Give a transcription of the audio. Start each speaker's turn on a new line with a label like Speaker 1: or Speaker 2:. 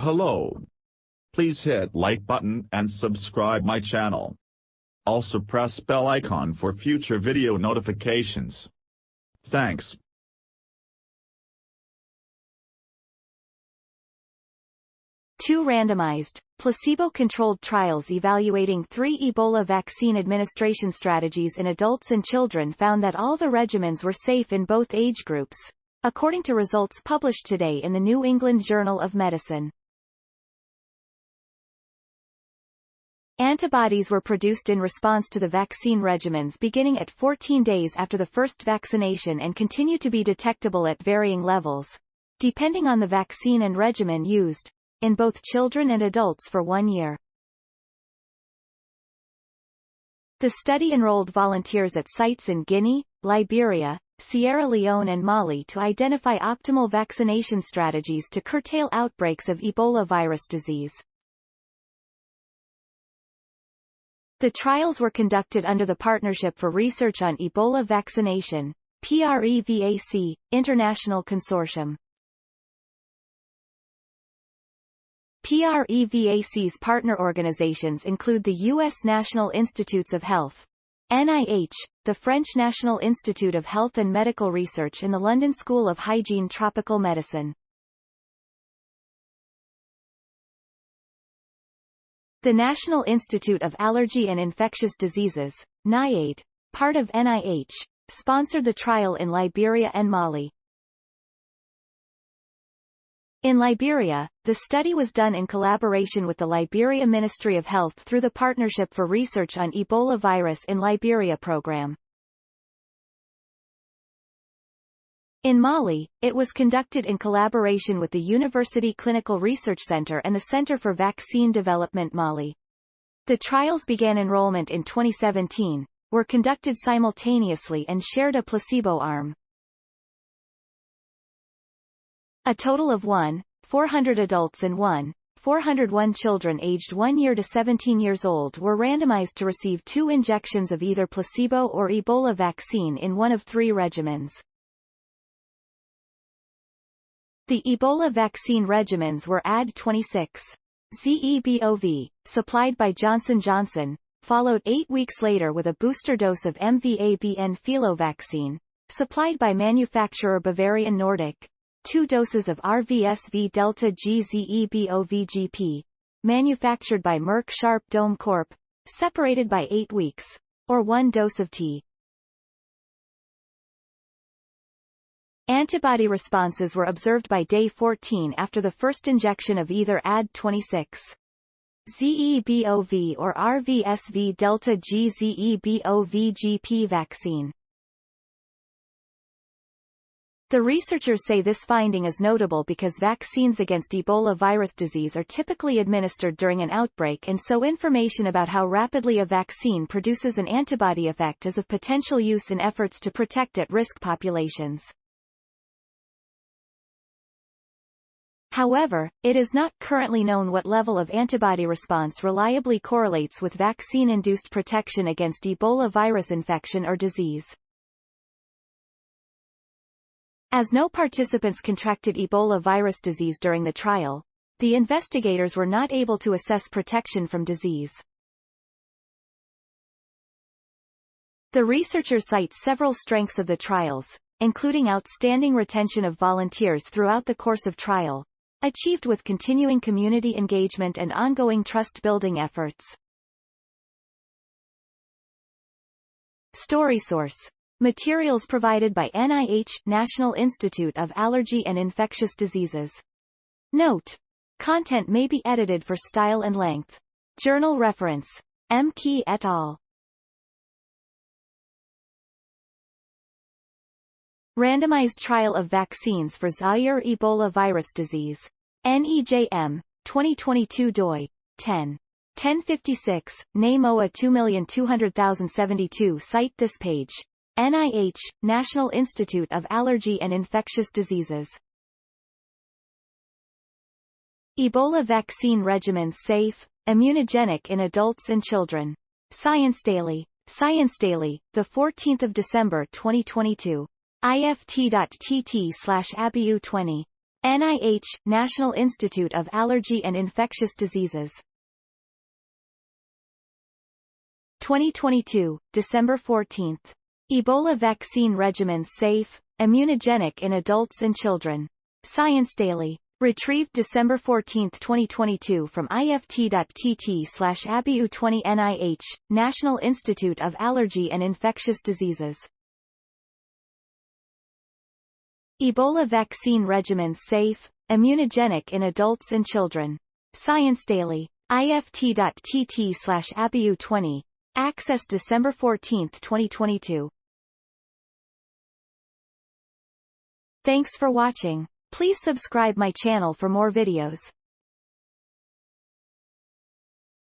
Speaker 1: Hello. Please hit like button and subscribe my channel. Also press bell icon for future video notifications. Thanks.
Speaker 2: Two randomized, placebo-controlled trials evaluating 3 Ebola vaccine administration strategies in adults and children found that all the regimens were safe in both age groups, according to results published today in the New England Journal of Medicine. Antibodies were produced in response to the vaccine regimens beginning at 14 days after the first vaccination and continue to be detectable at varying levels, depending on the vaccine and regimen used, in both children and adults for 1 year. The study enrolled volunteers at sites in Guinea, Liberia, Sierra Leone and Mali to identify optimal vaccination strategies to curtail outbreaks of Ebola virus disease. The trials were conducted under the Partnership for Research on Ebola Vaccination, PREVAC, International Consortium. PREVAC's partner organizations include the U.S. National Institutes of Health, NIH, the French National Institute of Health and Medical Research and the London School of Hygiene Tropical Medicine. The National Institute of Allergy and Infectious Diseases, NIAID, part of NIH, sponsored the trial in Liberia and Mali. In Liberia, the study was done in collaboration with the Liberia Ministry of Health through the Partnership for Research on Ebola Virus in Liberia program. In Mali, it was conducted in collaboration with the University Clinical Research Center and the Center for Vaccine Development Mali. The trials began enrollment in 2017, were conducted simultaneously and shared a placebo arm. A total of 400 adults and 401 children aged 1 year to 17 years old were randomized to receive 2 injections of either placebo or Ebola vaccine in one of 3 regimens. The Ebola vaccine regimens were AD26-ZEBOV, supplied by Johnson & Johnson, followed 8 weeks later with a booster dose of MVA-BN-Filo vaccine, supplied by manufacturer Bavarian Nordic, 2 doses of rVSVΔG-ZEBOV-GP, manufactured by Merck Sharp Dohme Corp, separated by 8 weeks, or 1 dose of T. Antibody responses were observed by day 14 after the first injection of either AD26-ZEBOV or rVSVΔG-ZEBOV-GP vaccine. The researchers say this finding is notable because vaccines against Ebola virus disease are typically administered during an outbreak, and so information about how rapidly a vaccine produces an antibody effect is of potential use in efforts to protect at-risk populations. However, it is not currently known what level of antibody response reliably correlates with vaccine-induced protection against Ebola virus infection or disease. As no participants contracted Ebola virus disease during the trial, the investigators were not able to assess protection from disease. The researchers cite several strengths of the trials, including outstanding retention of volunteers throughout the course of trial, achieved with continuing community engagement and ongoing trust-building efforts. Story source. Materials provided by NIH, National Institute of Allergy and Infectious Diseases. Note: content may be edited for style and length. Journal reference: M. Key et al. Randomized trial of vaccines for Zaire Ebola virus disease. NEJM, 2022 doi. 10. 1056, NAMOA 2,200,072. Cite this page. NIH, National Institute of Allergy and Infectious Diseases. Ebola vaccine regimens safe, immunogenic in adults and children. Science Daily, 14 December 2022. IFT.TT/ABU20. NIH, National Institute of Allergy and Infectious Diseases. 2022, December 14. Ebola vaccine regimens safe, immunogenic in adults and children. Science Daily. Retrieved December 14, 2022 from ift.tt/abu20 NIH, National Institute of Allergy and Infectious Diseases. Ebola vaccine regimens safe, immunogenic in adults and children. Science Daily. ift.tt/abu20. Access December 14, 2022. Thanks for watching. Please subscribe my channel for more videos.